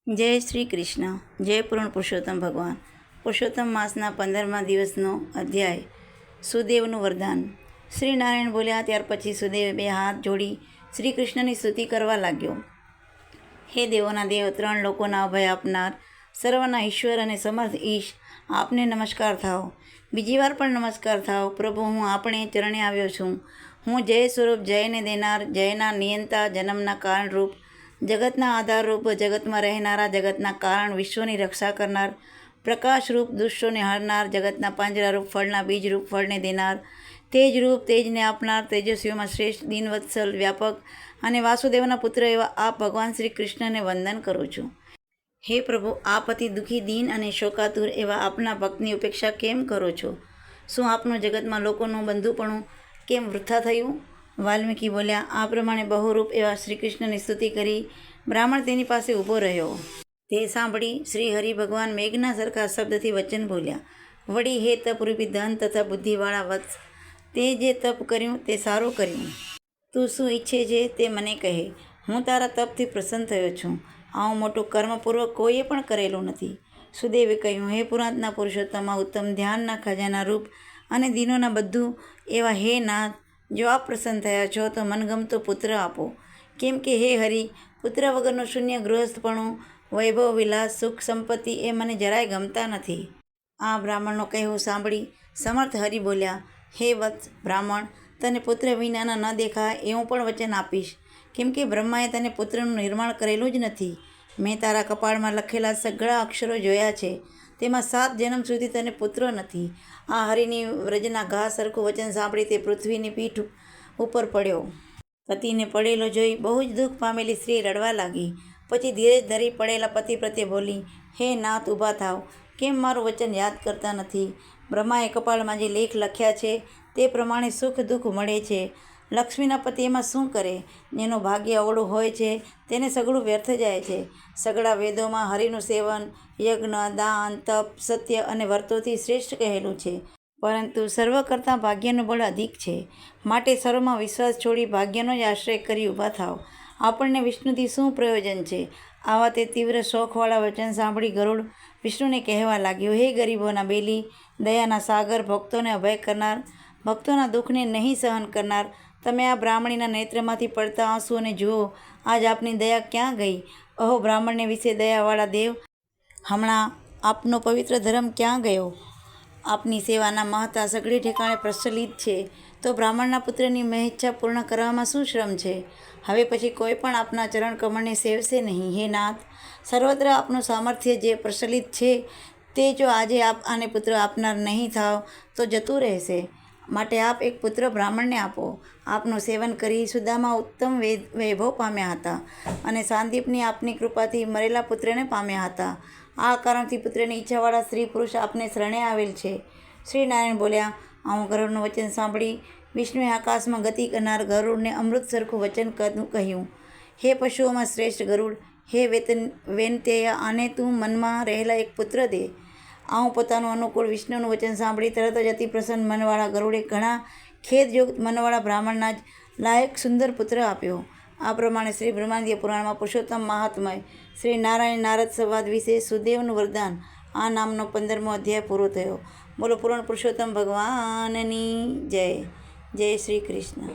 જય શ્રી કૃષ્ણ. જય પૂર્ણ પુરુષોત્તમ ભગવાન. પુરુષોત્તમ માસના 15મા દિવસનો અધ્યાય. સુદેવનું વરદાન. શ્રી નારાયણ બોલ્યા ત્યાર પછી સુદેવે બે હાથ જોડી શ્રી કૃષ્ણની સ્તુતિ કરવા લાગ્યો. હે દેવોના દેવ, 3 લોકોના અભય આપનાર, સર્વના ઈશ્વર અને સમર્થ ઈશ, આપને નમસ્કાર થાવ. બીજી વાર પણ નમસ્કાર થાવ. પ્રભુ, હું આપણે ચરણે આવ્યો છું. હું જય સ્વરૂપ, જયને દેનાર, જયના નિયંતા, જન્મના કારણરૂપ, જગતના આધારરૂપ, જગતમાં રહેનારા, જગતના કારણ, વિશ્વની રક્ષા કરનાર, પ્રકાશરૂપ, દુષ્ટોને હારનાર, જગતના પાંજરારૂપ, ફળના બીજરૂપ, ફળને દેનાર, તેજરૂપ, તેજને આપનાર, તેજસ્વીઓમાં શ્રેષ્ઠ, દીનવત્સલ, વ્યાપક અને વાસુદેવના પુત્ર એવા આપ ભગવાન શ્રી કૃષ્ણને વંદન કરું છું. હે પ્રભુ, આપ અતિ દુઃખી, દીન અને શોકાતુર એવા આપના ભક્તની ઉપેક્ષા કેમ કરો છો? શું આપનું જગતમાં લોકોનું બંધુપણું કેમ વૃથા થયું? વાલ્મીકી બોલ્યા. આ પ્રમાણે બહુરૂપ એવા શ્રી કૃષ્ણની સ્તુતિ કરી બ્રાહ્મણ તેની પાસે ઊભો રહ્યો. તે સાંભળી શ્રી હરિ ભગવાન મેઘના સરખા શબ્દથી વચન બોલ્યા. વળી હે તપરૂપી ધન તથા બુદ્ધિવાળા વત્સ, તે જે તપ કર્યું તે સારું કર્યું. તું શું ઈચ્છે છે તે મને કહે. હું તારા તપથી પ્રસન્ન થયો છું. આવું મોટું કર્મપૂર્વક કોઈએ પણ કરેલું નથી. સુદેવે કહ્યું. હે પુરાતના પુરુષોત્તમા ઉત્તમ, ધ્યાનના ખજાના રૂપ અને દિનોના બધું એવા હે નાથ, જો આપ પ્રસન્ન થયા છો તો મનગમતો પુત્ર આપો. કેમ કે હે હરિ, પુત્ર વગરનું શૂન્ય ગૃહસ્થપણું, વૈભવ, વિલાસ, સુખ, સંપત્તિ એ મને જરાય ગમતા નથી. આ બ્રાહ્મણનો કહેવું સાંભળી સમર્થ હરિ બોલ્યા. હે વત્સ બ્રાહ્મણ, તને પુત્ર વિનાના ન દેખાય એવું પણ વચન આપીશ. કેમ કે બ્રહ્માએ તને પુત્રનું નિર્માણ કરેલું જ નથી. મેં તારા કપાળમાં લખેલા સઘળા અક્ષરો જોયા છે. તેમાં 7 જન્મ સુધી તને પુત્ર નથી. આ હરિની વ્રજના ઘા સરખું વચન સાંભળી તે પૃથ્વીની પીઠ ઉપર પડ્યો. પતિને પડેલો જોઈ બહુ જ દુઃખ પામેલી સ્ત્રી રડવા લાગી. પછી ધીરજ ધરી પડેલા પતિ પ્રત્યે બોલી. હે નાથ, ઊભા થાવ. કેમ મારું વચન યાદ કરતા નથી? બ્રહ્માએ કપાળમાં જે લેખ લખ્યા છે તે પ્રમાણે સુખ દુઃખ મળે છે. લક્ષ્મીના પતિ એમાં શું કરે? જેનું ભાગ્ય અવળું હોય છે તેને સઘળું વ્યર્થ જાય છે. સઘળા વેદોમાં હરિનું સેવન, યજ્ઞ, દાન, તપ, સત્ય અને વ્રતોથી શ્રેષ્ઠ કહેલું છે. પરંતુ સર્વ કરતાં ભાગ્યનું બળ અધિક છે. માટે સર્વમાં વિશ્વાસ છોડી ભાગ્યનો જ આશ્રય કરી ઊભા થાવ. આપણને વિષ્ણુથી શું પ્રયોજન છે? આવા તે તીવ્ર શોકવાળા વચન સાંભળી ગરુડ વિષ્ણુને કહેવા લાગ્યો. હે ગરીબોના બેલી, દયાના સાગર, ભક્તોને અભય કરનાર, ભક્તોના દુઃખને નહીં સહન કરનાર, તમે આ બ્રાહ્મણીના નેત્રમાંથી પડતા આંસુઓને જુઓ. આજ આપની દયા ક્યાં ગઈ? અહો બ્રાહ્મણને વિશે દયાવાળા દેવ, હમણાં આપનો પવિત્ર ધર્મ ક્યાં ગયો? આપની સેવાના મહત્તા સઘળી ઠેકાણે પ્રચલિત છે, તો બ્રાહ્મણના પુત્રની મહેચ્છા પૂર્ણ કરવામાં શું શ્રમ છે? હવે પછી કોઈ પણ આપના ચરણ કમળને સેવશે નહીં. હે નાથ, સર્વત્ર આપનું સામર્થ્ય જે પ્રચલિત છે તે જો આજે આપ આને પુત્ર આપનાર નહીં થાવ તો જતું રહેશે. માટે આપ એક પુત્ર બ્રાહ્મણને આપો. આપનું સેવન કરી સુદામા ઉત્તમ વૈભવ પામ્યા હતા અને સાંદીપની આપની કૃપાથી મરેલા પુત્રને પામ્યા હતા. આ કારણથી પુત્રની ઈચ્છાવાળા સ્ત્રી પુરુષ આપને શરણે આવેલ છે. શ્રી નારાયણ બોલ્યા. આવું ગરુડનું વચન સાંભળી વિષ્ણુએ આકાશમાં ગતિ કરનાર ગરુડને અમૃત સરખું વચન કહ્યું. હે પશુઓમાં શ્રેષ્ઠ ગરુડ, હે વૈનતેય, આને તું મનમાં રહેલા એક પુત્ર દે. આવું પોતાનું અનુકૂળ વિષ્ણુનું વચન સાંભળી તરત જ અતિ પ્રસન્ન મનવાળા ગરુડે ઘણા ખેદયુક્ત મનવાળા બ્રાહ્મણના જ લાયક સુંદર પુત્ર આપ્યો. આ પ્રમાણે શ્રી બ્રહ્માંડીય પુરાણમાં પુરુષોત્તમ મહાત્મય શ્રી નારાયણ નારદ સંવાદ વિશે સુદેવનું વરદાન આ નામનો 15મો અધ્યાય પૂરો થયો. બોલો પૂર્ણ પુરુષોત્તમ ભગવાનની જય. જય શ્રી કૃષ્ણ.